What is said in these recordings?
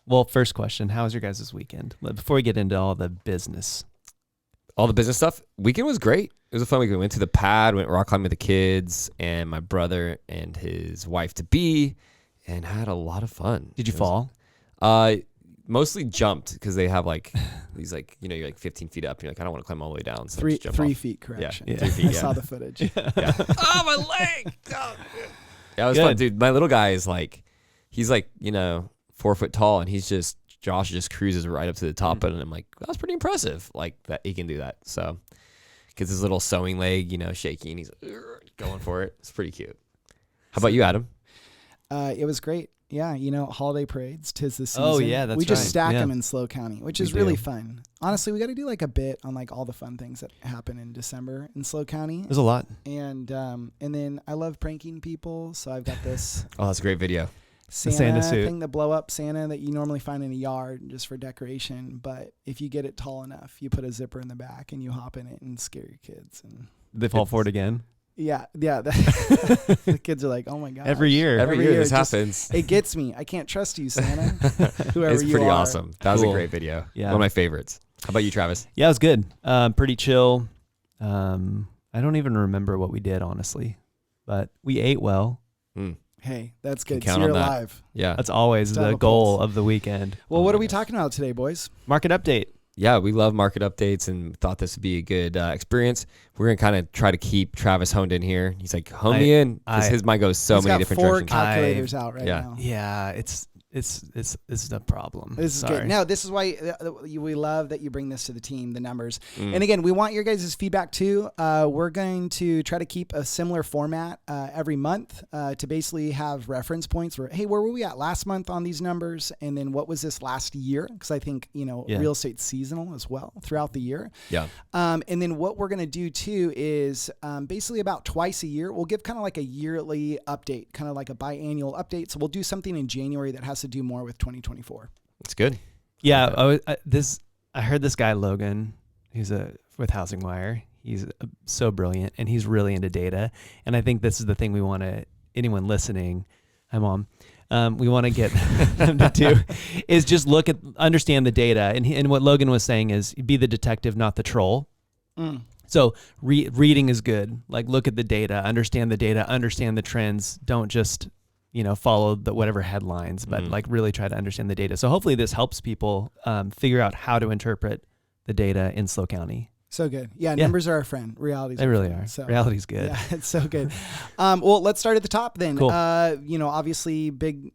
Well, first question, how was your guys' weekend? Before we get into all the business. All the business stuff. Weekend was great. It was a fun weekend. We went to the pad, went rock climbing with the kids and my brother and his wife to be, and had a lot of fun. Did you fall? Mostly jumped because they have like these you're like 15 feet up. And you're like, I don't want to climb all the way down. So Three off. feet correction. Yeah. 3 feet. I saw the footage. Yeah. Oh, my leg. Oh. Yeah, it was fun, dude. My little guy is he's 4 foot tall, and Josh just cruises right up to the top, and I'm like, that was pretty impressive. Like that he can do that. So, gets his little sewing leg, shaking. He's going for it. It's pretty cute. How about you, Adam? It was great. Yeah, holiday parades, 'tis the season. Oh, yeah, that's We just right. stack Yeah. them in SLO County, which is really fun. Honestly, we got to do like a bit on like all the fun things that happen in December in SLO County. There's a lot. And then I love pranking people, so I've got this Oh, that's a great video. Santa suit. thing, the blow up Santa that you normally find in a yard just for decoration. But if you get it tall enough, you put a zipper in the back and you hop in it and scare your kids. And They fall for it again. yeah. The kids are like, oh my god. Every year this just- happens. It gets me. I can't trust you, Santa. Whoever It's you pretty are. awesome. That was Cool. a great video. Yeah. One of my favorites. How about you, Travis? Yeah, it was good. Pretty chill. I don't even remember what we did, honestly, but we ate well. Hey, that's good. Count So you're on that. alive. Yeah. That's always Let's have the a goal pulse. of the weekend. Well, what are we talking about today, boys? Market update. Yeah, we love market updates and thought this would be a good experience. We're going to kind of try to keep Travis honed in here. He's like, hone me in, because his mind goes so He's many got different 4 directions. calculators out right yeah. now. Yeah, it's a problem. This is Sorry. good. No, this is why we love that you bring this to the team, the numbers. And again, we want your guys' feedback too. We're going to try to keep a similar format every month to basically have reference points where, hey, where were we at last month on these numbers? And then what was this last year? Because I think, real estate's seasonal as well throughout the year. Yeah. And then what we're going to do too is basically about twice a year, we'll give kind of like a yearly update, kind of like a biannual update. So we'll do something in January that has to do more with 2024. It's good. Yeah, I heard this guy Logan, who's with Housing Wire. He's so brilliant, and he's really into data. And I think this is the thing we want to anyone listening. Hi, Mom. We want to get them to do is just understand the data. And what Logan was saying is be the detective, not the troll. So reading is good. Like look at the data, understand the trends. Don't just follow whatever headlines, but like really try to understand the data. So hopefully this helps people figure out how to interpret the data in SLO County. So good. Yeah, numbers are our friend. Reality's They our really friend. are. So, Reality's good. Yeah, it's so good. Well, let's start at the top then. Cool. Obviously big,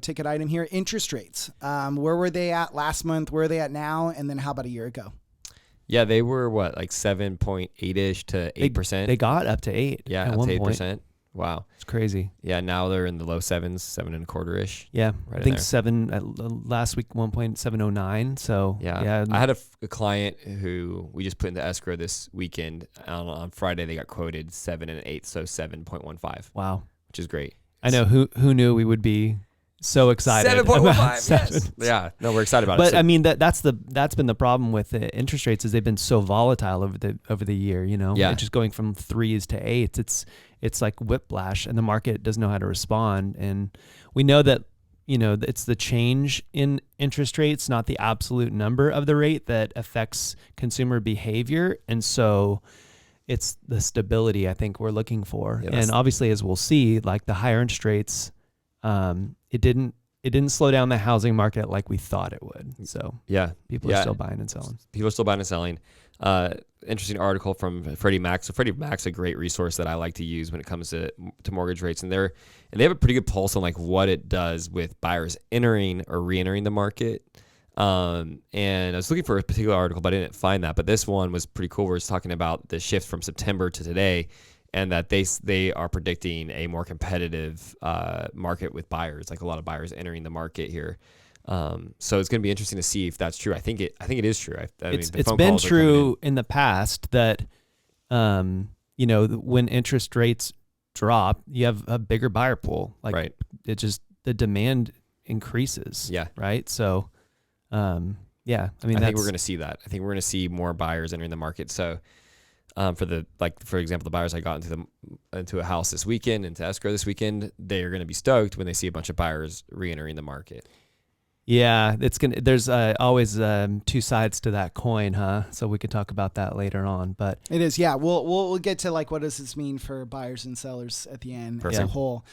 ticket item here, interest rates. Where were they at last month? Where are they at now? And then how about a year ago? Yeah, they were like 7.8-ish to 8%. They got up to 8. Yeah, at up one to point. 8%. Wow. It's crazy. Yeah, now they're in the low 7s, 7.25-ish. Yeah, Right I think in there. 7 last week 1.709. So Yeah. I had a client who we just put into escrow this weekend. On Friday, they got quoted 7 1/8, so 7.15, wow. which is great. I know who knew we would be so excited. 7.15. about Yes. Yeah. No, we're excited about it. But So- I mean that's been the problem with the interest rates is they've been so volatile over the year. Yeah. It's just going from 3s to 8s. It's like whiplash, and the market doesn't know how to respond. And we know that it's the change in interest rates, not the absolute number of the rate, that affects consumer behavior. And so it's the stability I think we're looking for. Yeah, and obviously, as we'll see, like the higher interest rates, it didn't slow down the housing market like we thought it would. So yeah, people are still buying and selling. People are still buying and selling. Interesting article from Freddie Mac. So Freddie Mac's a great resource that I like to use when it comes to mortgage rates, and they have a pretty good pulse on like what it does with buyers entering or re-entering the market. And I was looking for a particular article, but I didn't find that. But this one was pretty cool. Where it's talking about the shift from September to today, and that they are predicting a more competitive market with buyers, like a lot of buyers entering the market here. So it's going to be interesting to see if that's true. I think it is true. It's been true in the past that, when interest rates drop, you have a bigger buyer pool. Like right. It just, the demand increases. Yeah. Right. So, I mean, I think we're going to see that. I think we're going to see more buyers entering the market. So, for example, the buyers I got into a house this weekend, into escrow this weekend, they are going to be stoked when they see a bunch of buyers re-entering the market. Yeah, there's always two sides to that coin, huh? So we could talk about that later on, but It is, yeah. We'll get to like what does this mean for buyers and sellers at the end as a Perfect. whole.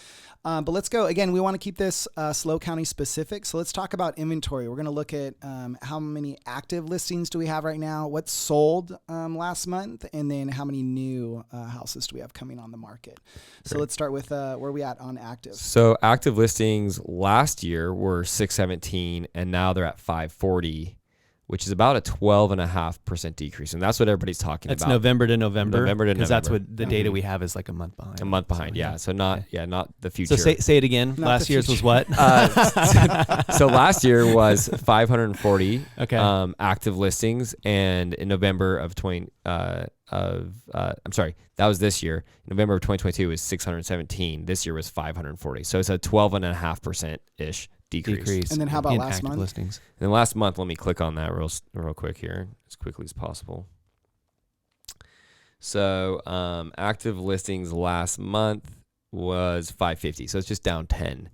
But let's go again. We want to keep this SLO County specific. So let's talk about inventory. We're going to look at how many active listings do we have right now, what's sold last month, and then how many new houses do we have coming on the market. So let's start with where are we at on active. So active listings last year were 617, and now they're at 540, which is about a 12.5% decrease. And that's what everybody's talking that's about. November to November. November to because that's November. what the data we have is like a month behind. A month behind, yeah. So not the future. So say it again. Not Last the year's was future. what? So last year was 540 Okay. active listings, and in November of I'm sorry, that was this year. November of 2022 was 617. This year was 540. So it's a 12.5% ish decrease. And then how about in last active month? listings? And then last month, let me click on that real quick here, as quickly as possible. So active listings last month was 550. So it's just down 10.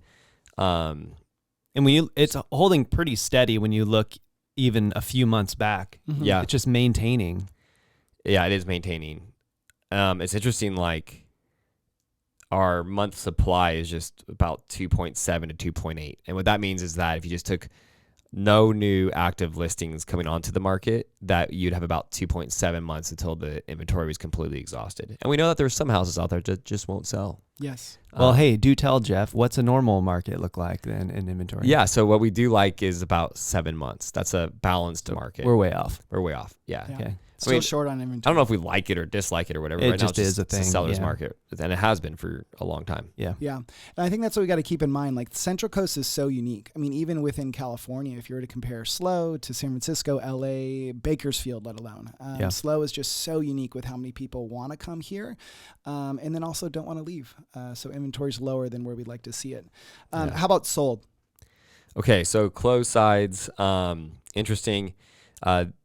And it's holding pretty steady when you look even a few months back. Mhm. Yeah. It's just maintaining. Yeah, it is maintaining. It's interesting, like our month supply is just about 2.7 to 2.8. And what that means is that if you just took no new active listings coming onto the market, that you'd have about 2.7 months until the inventory was completely exhausted. And we know that there's some houses out there that just won't sell. Yes. Well, hey, do tell Jeff, what's a normal market look like then in inventory? Yeah, so what we do like is about 7 months. That's a balanced market. We're way off. We're way off. Yeah. Yeah. Okay. Still mean, short on I inventory. don't know if we like it or dislike it or whatever. It Right now, just is a it's thing, seller's yeah. market, and it has been for a long time. Yeah. Yeah. And I think that's what we got to keep in mind. Like Central Coast is so unique. I mean, even within California, if you were to compare SLO to San Francisco, LA, Bakersfield, let alone, Yeah. SLO is just so unique with how many people want to come here. And then also don't want to leave. So inventory's lower than where we'd like to see it. Yeah. How about sold? Okay, so closed sides, interesting.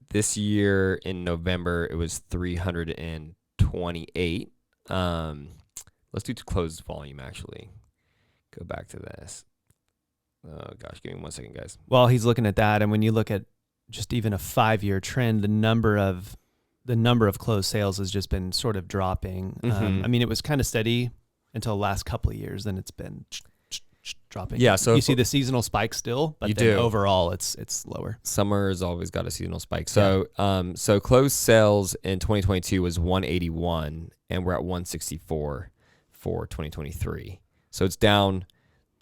This year in November, it was 328. Let's do closed volume, actually. Go back to this. Oh, gosh, give me 1 second, guys. Well, he's looking at that, and when you look at just even a 5-year trend, the number of closed sales has just been sort of dropping. Mhm. I mean, it was kind of steady until the last couple of years, then it's been dropping. Yeah, so you see the seasonal spike still, but You then do. overall it's lower. Summer has always got a seasonal spike. So, so closed sales in 2022 was 181, and we're at 164 for 2023. So it's down,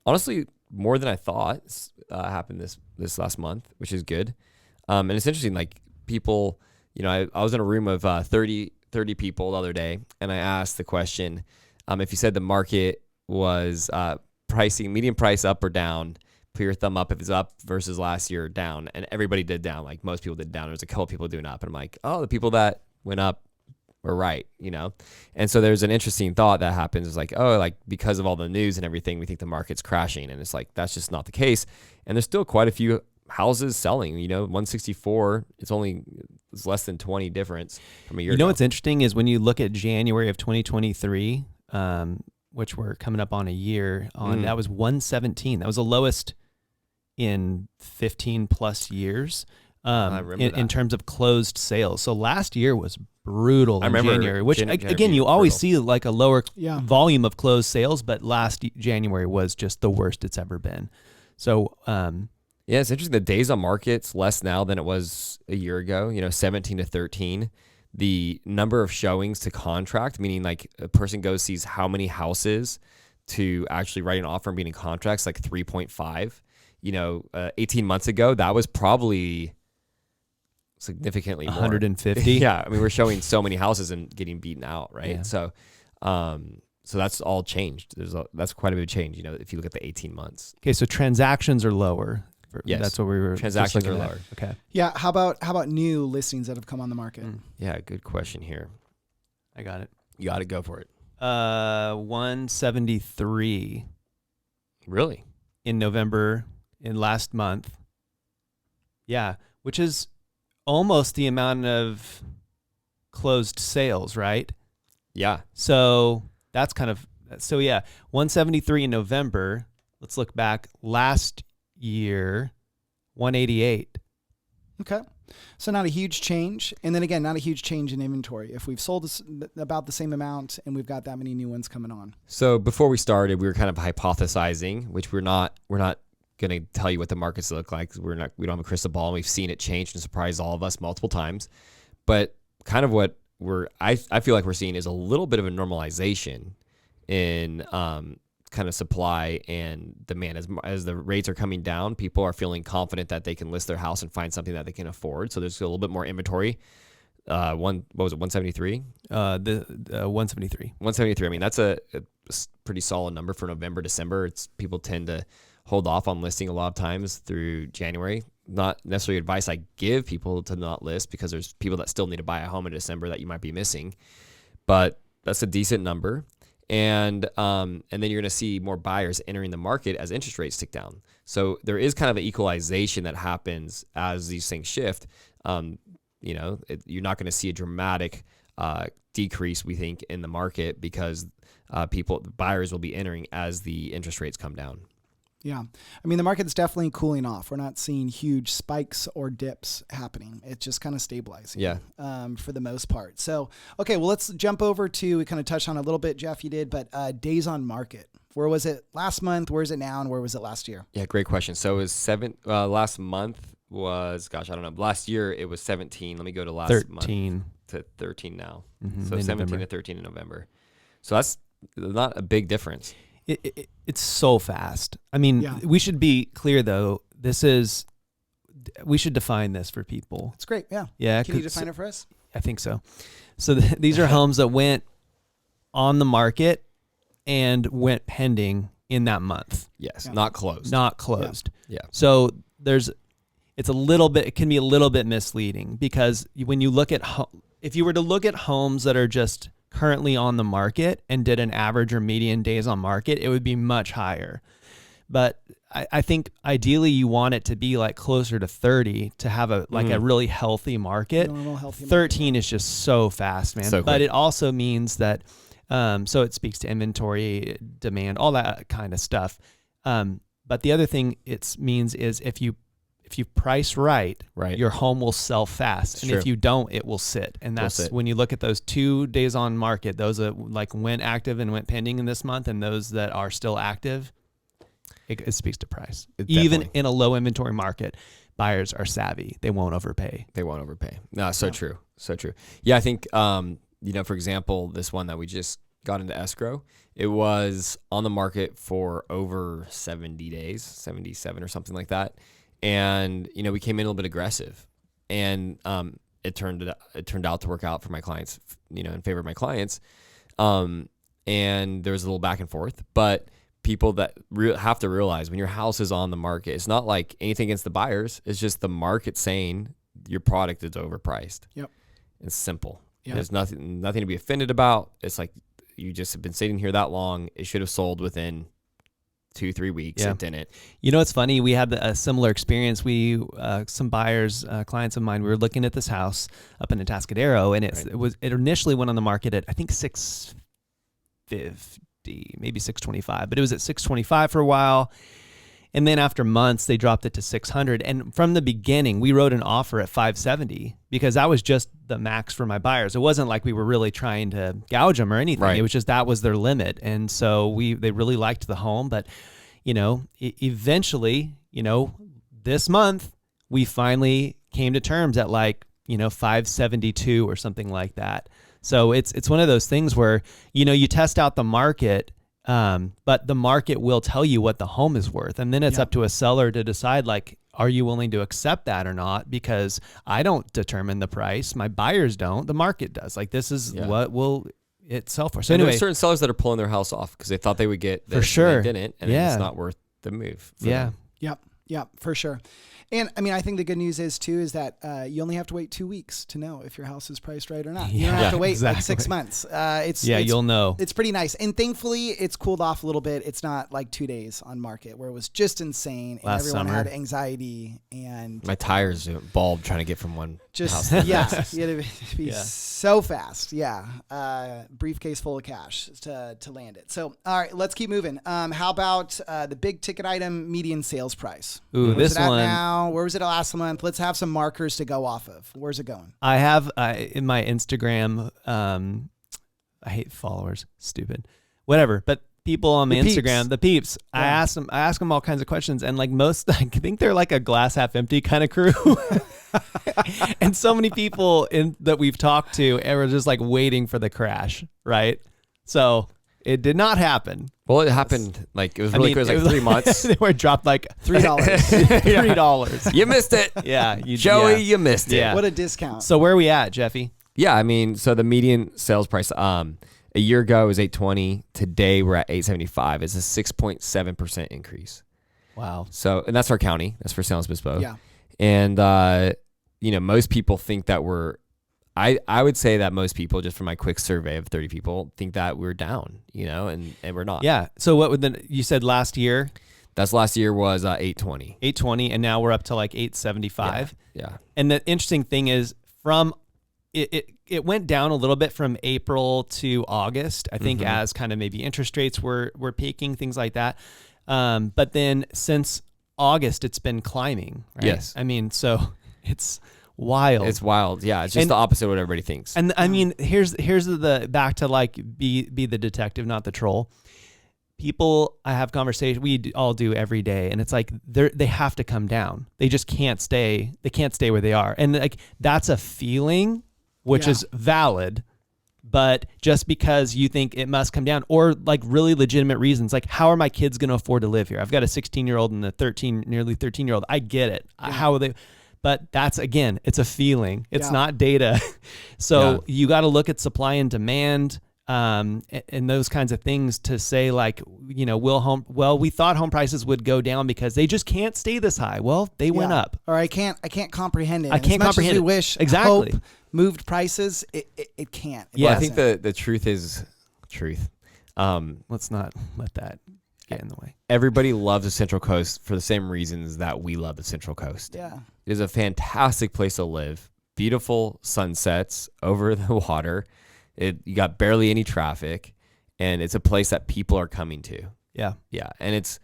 honestly, more than I thought happened this last month, which is good. And it's interesting, like people, I was in a room of 30 people the other day, and I asked the question, if you said the market was pricing, median price up or down, put your thumb up if it's up versus last year or down. And everybody did down. Like most people did down. There was a couple people doing up. And I'm like, oh, the people that went up were right, And so there's an interesting thought that happens. It's like, oh, like because of all the news and everything, we think the market's crashing. And it's like, that's just not the case. And there's still quite a few houses selling, 164, it's less than 20 difference from a year ago. What's interesting is when you look at January of 2023, which we're coming up on a year on, that was 117. That was the lowest in 15 plus years I remember in terms of closed sales. So last year was brutal in remember January, which January again, you being always brutal. see like a lower Yeah. volume of closed sales, but last January was just the worst it's ever been. So, Yeah, it's interesting. The days on market's less now than it was a year ago, 17 to 13. The number of showings to contract, meaning like a person goes, sees how many houses to actually write an offer and being in contracts, like 3.5. 18 months ago, that was probably significantly more. 150. Yeah, I mean, we're showing so many houses and getting beaten out, right? Yeah. So that's all changed. That's quite a bit of change, if you look at the 18 months. Okay, so transactions are lower. Yes. That's what we were. just Transactions are looking at. lower. Okay. Yeah. How about new listings that have come on the market? Yeah, good question here. I got it. You got to go for it. 173 Really? in November in last month. Yeah, which is almost the amount of closed sales, right? Yeah. So that's yeah, 173 in November. Let's look back last year. 188. Okay. So not a huge change. And then again, not a huge change in inventory. If we've sold about the same amount and we've got that many new ones coming on. So before we started, we were kind of hypothesizing, which we're not going to tell you what the markets look like. We don't have a crystal ball, and we've seen it change and surprise all of us multiple times. But kind of what I feel like we're seeing is a little bit of a normalization in kind of supply and demand. As the rates are coming down, people are feeling confident that they can list their house and find something that they can afford. So there's a little bit more inventory. What was it, 173? The 173. 173. I mean, that's a pretty solid number for November, December. People tend to hold off on listing a lot of times through January. Not necessarily advice I give people to not list, because there's people that still need to buy a home in December that you might be missing. But that's a decent number. And then you're going to see more buyers entering the market as interest rates tick down. So there is kind of an equalization that happens as these things shift. You're not going to see a dramatic decrease, we think, in the market, because buyers will be entering as the interest rates come down. Yeah. I mean, the market's definitely cooling off. We're not seeing huge spikes or dips happening. It's just kind of stabilizing for the most part. So, okay, well, let's jump over to, we kind of touched on a little bit, Jeff, you did, but days on market. Where was it last month? Where is it now? And where was it last year? Yeah, great question. So it was last month was, I don't know. Last year it was 17. Let me go to last 13. month to 13 now. Mm-hmm. So 17 November. to 13 in November. So that's not a big difference. It's so fast. I mean, we should be clear though. We should define this for people. It's great. Yeah. Yeah. Can you define it for us? I think so. So these are homes that went on the market and went pending in that month. Yes. Yeah. Not closed. Not closed. Yeah. So it can be a little bit misleading, because when you look at, if you were to look at homes that are just currently on the market and did an average or median days on market, it would be much higher. But I think ideally you want it to be like closer to 30 to have a really healthy market. Normal, healthy 13 is just so fast, man. So but it also means that, so it speaks to inventory, demand, all that kind of stuff. But the other thing it means is if you price right, your home will sell fast. And if you don't, it will sit. And that's when you look at those 2 days on market, those that like went active and went pending in this month, and those that are still active, it speaks to price. Even in a low inventory market, buyers are savvy. They won't overpay. No, so true. So true. Yeah, I think, for example, this one that we just got into escrow, it was on the market for over 70 days, 77 or something like that. And, we came in a little bit aggressive, and it turned out to work out for my clients, in favor of my clients. And there was a little back and forth, but people that have to realize when your house is on the market, it's not like anything against the buyers. It's just the market saying your product is overpriced. Yep. It's simple. Yep. There's nothing to be offended about. It's like, you just have been sitting here that long. It should have sold within 2-3 weeks. It didn't. It's funny. We had a similar experience. Some buyers, clients of mine, we were looking at this house up in Atascadero, and it initially went on the market at, I think, 650, maybe 625, but it was at 625 for a while. And then after months, they dropped it to 600. And from the beginning, we wrote an offer at 570 because that was just the max for my buyers. It wasn't like we were really trying to gouge them or anything. Right. It was just that was their limit. And so they really liked the home. But, eventually, this month, we finally came to terms at 572 or something like that. So it's one of those things where, you test out the market, but the market will tell you what the home is worth. And then it's up to a seller to decide, are you willing to accept that or not? Because I don't determine the price. My buyers don't. The market does. This is what will it sell for. So anyway, there's certain sellers that are pulling their house off because they thought they would get this, for sure, and they didn't, and it's not worth the move. Them. Yep, for sure. And I mean, I think the good news is that you only have to wait 2 weeks to know if your house is priced right or not. You don't have to wait 6 months. You'll know. It's pretty nice. And thankfully, it's cooled off a little bit. It's not like 2 days on market where it was just insane and everyone had anxiety. And my tires bulbed trying to get from one house. You had to be so fast. Briefcase full of cash to land it. So, all right, let's keep moving. How about the big ticket item median sales price? Ooh, this one. Now? now? Where was it last month? Let's have some markers to go off of. Where's it going? I have in my Instagram, I hate followers, stupid, whatever. But people on my Instagram, the peeps, I ask them all kinds of questions, and like most, I think they're like a glass half empty kind of crew. And so many people that we've talked to are just like waiting for the crash, right? So it did not happen. Well, it happened like it was really quick. It was like 3 months. They were dropped like $3. $3. You missed it. Yeah, Joey, you missed it. Yeah. What a discount. So where are we at, Jeffy? Yeah, I mean, so the median sales price a year ago was $820. Today we're at $875. It's a 6.7% increase. Wow. So, and that's our county. That's for Sales Bespoke. Yeah. And most people think that I would say that most people, just from my quick survey of 30 people, think that we're down, and we're not. Yeah. So what would you said last year? That's last year was 820. 820, and now we're up to like 875. Yeah. And the interesting thing is it went down a little bit from April to August, I think, as kind of maybe interest rates were peaking, things like that. But then since August, it's been climbing, right? Yes. I mean, so it's wild. It's wild. Yeah. It's just the opposite of what everybody thinks. And I mean, here's the back to like be the detective, not the troll. People, I have conversations, we all do every day, and it's like they have to come down. They just can't stay. They can't stay where they are, and like that's a feeling, which is valid. But just because you think it must come down, or like really legitimate reasons, like how are my kids going to afford to live here? I've got a 16-year-old and a nearly 13-year-old. I get it. How are they? But that's, again, it's a feeling. It's not data. So you got to look at supply and demand, and those kinds of things to say, like, we thought home prices would go down because they just can't stay this high. Well, they went up. Or I can't comprehend it. I can't comprehend it. Wish exactly. Hope moved prices. It can't. I think the truth is truth. Let's not let that get in the way. Everybody loves the Central Coast for the same reasons that we love the Central Coast. Yeah. It is a fantastic place to live. Beautiful sunsets over the water. You got barely any traffic, and it's a place that people are coming to. Yeah. Yeah. And it's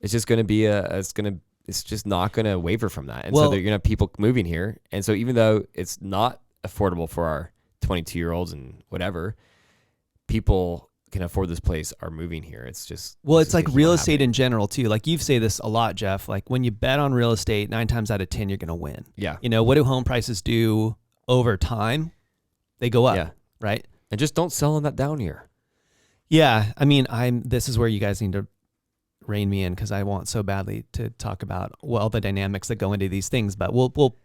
just going to be it's just not going to waver from that. And so they're going to have people moving here. And so even though it's not affordable for our 22-year-olds and whatever, people can afford this place are moving here. It's just, it's like real estate in general too. Like you say this a lot, Jeff, like when you bet on real estate, 9 times out of 10, you're going to win. Yeah. What do home prices do over time? They go up. Yeah. Right. And just don't sell in that down year. Yeah. I mean, this is where you guys need to rein me in, because I want so badly to talk about all the dynamics that go into these things, but we'll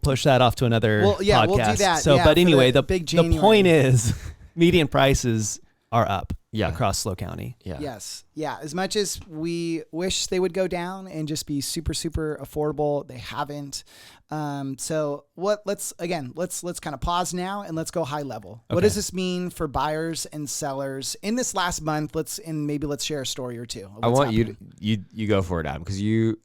push that off to another podcast. We'll do that. So, but anyway, the January. point is median prices are up Yeah. across SLO County. Yeah. Yes. Yeah. As much as we wish they would go down and just be super, super affordable, they haven't. So let's kind of pause now and let's go high level. Okay. What does this mean for buyers and sellers in this last month? Let's share a story or two. I want you go for it, Adam, because you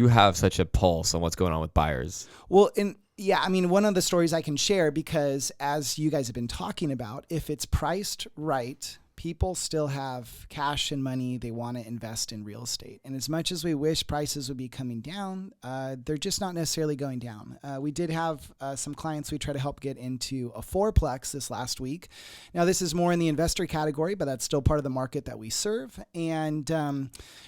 have such a pulse on what's going on with buyers. Well, one of the stories I can share, because as you guys have been talking about, if it's priced right, people still have cash and money they want to invest in real estate. And as much as we wish prices would be coming down, they're just not necessarily going down. We did have some clients we try to help get into a fourplex this last week. Now, this is more in the investor category, but that's still part of the market that we serve. And,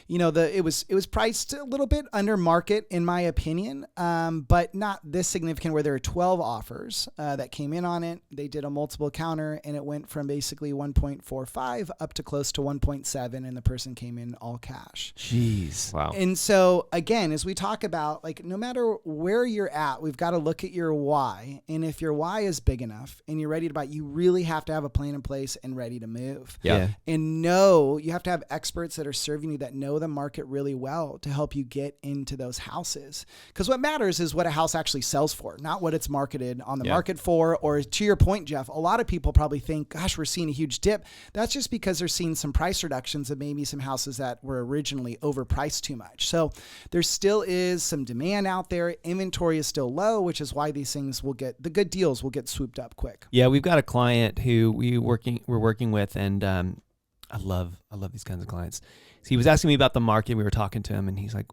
it was priced a little bit under market, in my opinion, but not this significant, where there were 12 offers that came in on it. They did a multiple counter, and it went from basically 1.45 up to close to 1.7, and the person came in all cash. Jeez. Wow. And so again, as we talk about, like, no matter where you're at, we've got to look at your why. And if your why is big enough and you're ready to buy, you really have to have a plan in place and ready to move. Yeah. And you have to have experts that are serving you, that know the market really well, to help you get into those houses. Because what matters is what a house actually sells for, not what it's marketed on the market for. Or to your point, Jeff, a lot of people probably think, gosh, we're seeing a huge dip. That's just because they're seeing some price reductions of maybe some houses that were originally overpriced too much. So there still is some demand out there. Inventory is still low, which is why these things the good deals will get swooped up quick. Yeah, we've got a client who we're working with, and I love these kinds of clients. So he was asking me about the market. We were talking to him, and he's like,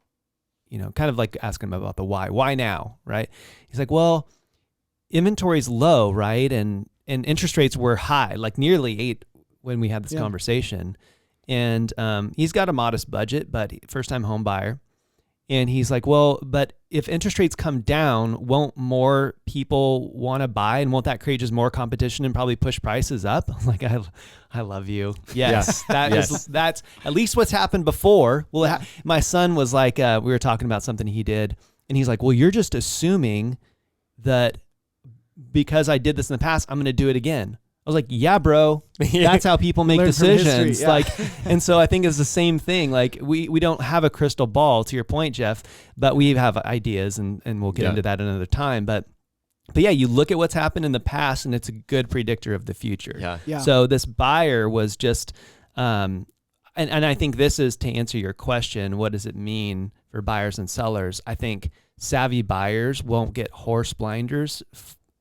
kind of like asking him about the why now, right? He's like, well, inventory's low, right? And interest rates were high, like nearly 8 when we had this conversation. And he's got a modest budget, but first time home buyer. And he's like, well, but if interest rates come down, won't more people want to buy, and won't that create just more competition and probably push prices up? I'm like, I love you. Yes, that's at least what's happened before. Well, my son was like, we were talking about something he did, and he's like, well, you're just assuming that because I did this in the past, I'm going to do it again. I was like, yeah, bro, that's how people make decisions. Like, and so I think it's the same thing. Like we don't have a crystal ball, to your point, Jeff, but we have ideas, and we'll get into that another time. But yeah, you look at what's happened in the past, and it's a good predictor of the future. Yeah. So this buyer was just, and I think this is to answer your question, what does it mean for buyers and sellers? I think savvy buyers won't get horse blinders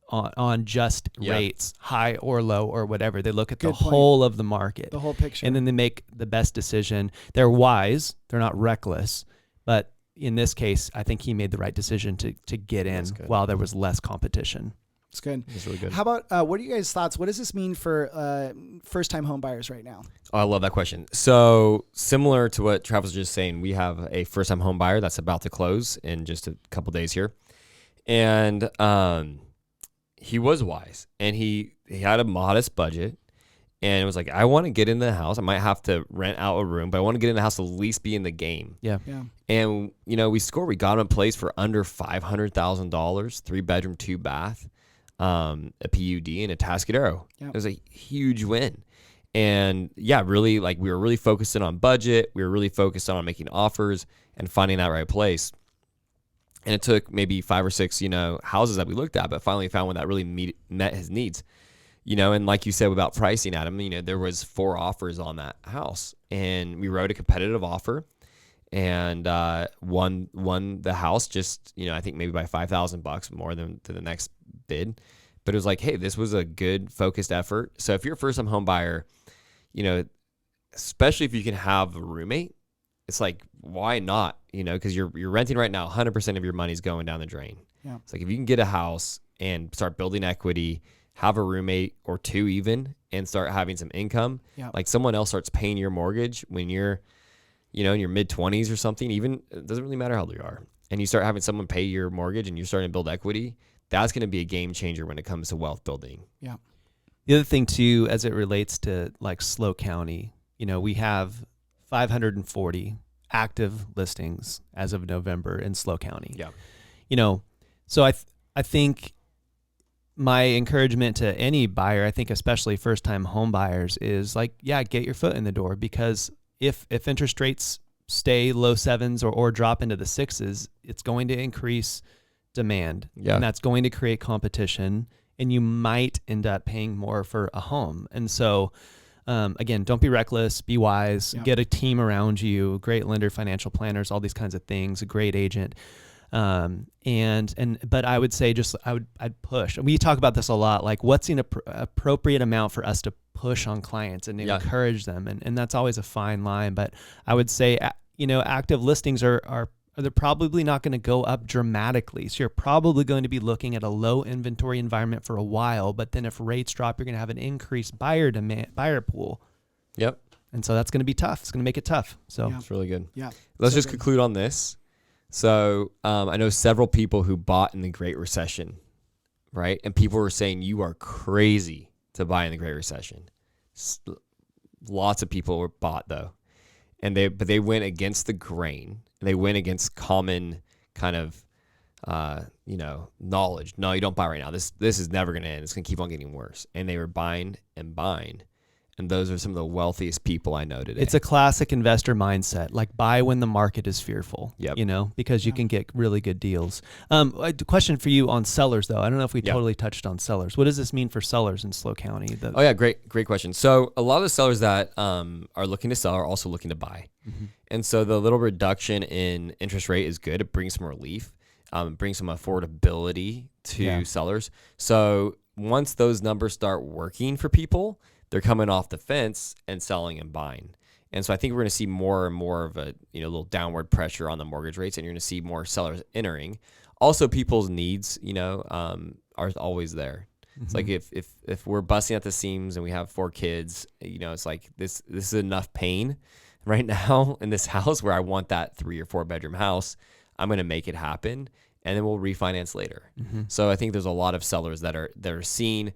on just rates, high or low or whatever. They look at the whole of the market, the whole picture, and then they make the best decision. They're wise. They're not reckless. But in this case, I think he made the right decision to get in while there was less competition. It's good. It's really good. How about, what are you guys' thoughts? What does this mean for first-time home buyers right now? Oh, I love that question. So similar to what Travis was just saying, we have a first-time home buyer that's about to close in just a couple days here. And he was wise, and he had a modest budget, and it was like, I want to get in the house. I might have to rent out a room, but I want to get in the house to at least be in the game. Yeah. And, we got him a place for under $500,000, 3-bedroom, 2-bath, a PUD, and a Tascadero. Yeah. It was a huge win. And really, like, we were really focusing on budget. We were really focused on making offers and finding that right place. And it took maybe 5 or 6, houses that we looked at, but finally found one that really met his needs. And like you said about pricing, Adam, there was 4 offers on that house, and we wrote a competitive offer, and won the house just, I think maybe by $5,000 more than to the next bid. But it was like, hey, this was a good focused effort. So if you're a first-time home buyer, especially if you can have a roommate, it's like, why not? Because you're renting right now, 100% of your money's going down the drain. Yeah. It's like, if you can get a house and start building equity, have a roommate or 2 even, and start having some income, like someone else starts paying your mortgage when you're, in your mid-20s or something, even, it doesn't really matter how old you are, and you start having someone pay your mortgage and you're starting to build equity, that's going to be a game changer when it comes to wealth building. Yeah. The other thing too, as it relates to like SLO County, we have 540 active listings as of November in SLO County. Yeah. So I think my encouragement to any buyer, I think especially first-time home buyers, is like, get your foot in the door, because if interest rates stay low 7s or drop into the 6s, it's going to increase demand. Yeah. And that's going to create competition, and you might end up paying more for a home. And so again, don't be reckless, be wise, get a team around you, great lender, financial planners, all these kinds of things, a great agent. But I would say I'd push. And we talk about this a lot, like what's an appropriate amount for us to push on clients and encourage them. And that's always a fine line. But I would say, active listings are they're probably not going to go up dramatically. So you're probably going to be looking at a low inventory environment for a while, but then if rates drop, you're going to have an increased buyer pool. Yep. And so that's going to be tough. It's going to make it tough. So it's really good. Yeah. Let's just conclude on this. So I know several people who bought in the Great Recession, right? And people were saying, you are crazy to buy in the Great Recession. Lots of people were bought though. But they went against the grain. They went against common kind of, knowledge. No, you don't buy right now. This is never going to end. It's going to keep on getting worse. And they were buying and buying. And those are some of the wealthiest people I know today. It's a classic investor mindset, like buy when the market is fearful, Yep. Because you can get really good deals. A question for you on sellers, though. I don't know if we totally touched on sellers. What does this mean for sellers in SLO County? Great question. So a lot of the sellers that are looking to sell are also looking to buy. Mm-hmm. And so the little reduction in interest rate is good. It brings some relief. It brings some affordability to sellers. So once those numbers start working for people, they're coming off the fence and selling and buying. And so I think we're going to see more and more of a little downward pressure on the mortgage rates, and you're going to see more sellers entering. Also, people's needs, are always there. It's like if we're busting at the seams and we have 4 kids, it's like this is enough pain right now in this house where I want that 3 or 4 bedroom house. I'm going to make it happen, and then we'll refinance later. So I think there's a lot of sellers that are seeing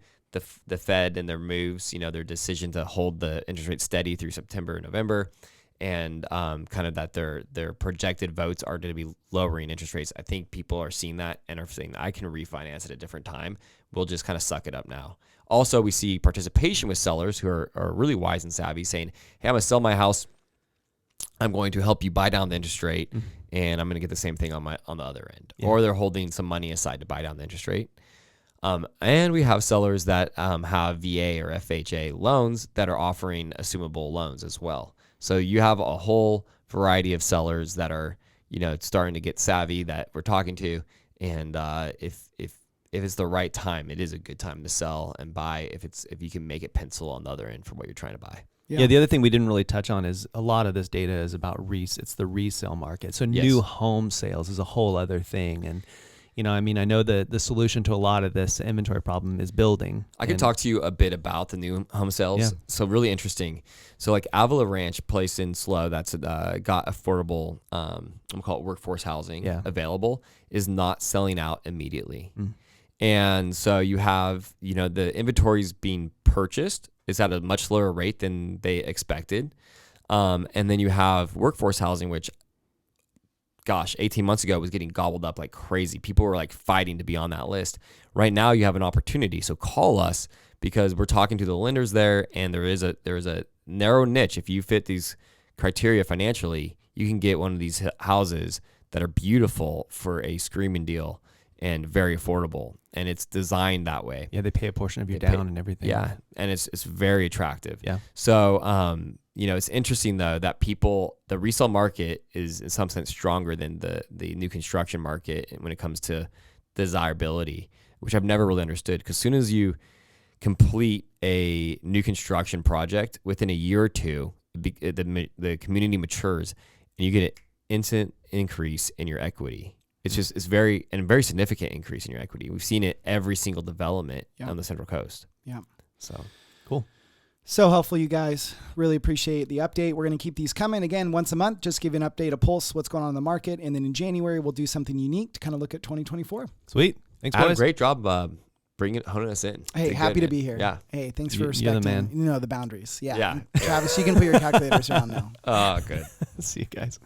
the Fed and their moves, their decision to hold the interest rate steady through September and November, and kind of that their projected votes are going to be lowering interest rates. I think people are seeing that and are saying, I can refinance at a different time. We'll just kind of suck it up now. Also, we see participation with sellers who are really wise and savvy saying, hey, I'm going to sell my house. I'm going to help you buy down the interest rate, and I'm going to get the same thing on the other end. Yeah. Or they're holding some money aside to buy down the interest rate. And we have sellers that have VA or FHA loans that are offering assumable loans as well. So you have a whole variety of sellers that are, starting to get savvy that we're talking to. And if it's the right time, it is a good time to sell and buy if you can make it pencil on the other end for what you're trying to buy. Yeah. The other thing we didn't really touch on is a lot of this data is about it's the resale market. So new home sales is a whole other thing. And I know the solution to a lot of this inventory problem is building. I can talk to you a bit about the new home sales. Yeah. So really interesting. So like Avila Ranch, place in SLO that's got affordable, I'm gonna call it workforce housing available, is not selling out immediately. And so you have, the inventories being purchased is at a much lower rate than they expected. And then you have workforce housing, which 18 months ago was getting gobbled up like crazy. People were like fighting to be on that list. Right now you have an opportunity. So call us because we're talking to the lenders there, and there is a narrow niche. If you fit these criteria financially, you can get one of these houses that are beautiful for a screaming deal and very affordable. And it's designed that way. Yeah, they pay a portion of your down and everything. Yeah, and it's very attractive. Yeah. So, it's interesting though that the resale market is in some sense stronger than the new construction market when it comes to desirability, which I've never really understood. Because as soon as you complete a new construction project, within a year or two, the community matures and you get an instant increase in your equity. It's very significant increase in your equity. We've seen it every single development on the Central Coast. Yeah. So cool. So helpful, you guys. Really appreciate the update. We're going to keep these coming again once a month. Just give you an update, a pulse, what's going on in the market. And then in January, we'll do something unique to kind of look at 2024. Sweet. Thanks, Adam, boys. great job honing us in. Hey, happy to be here. Yeah. Hey, thanks for respecting the man. the boundaries. Yeah. Yeah. Travis, you can put your calculators around now. Oh, good. See you guys.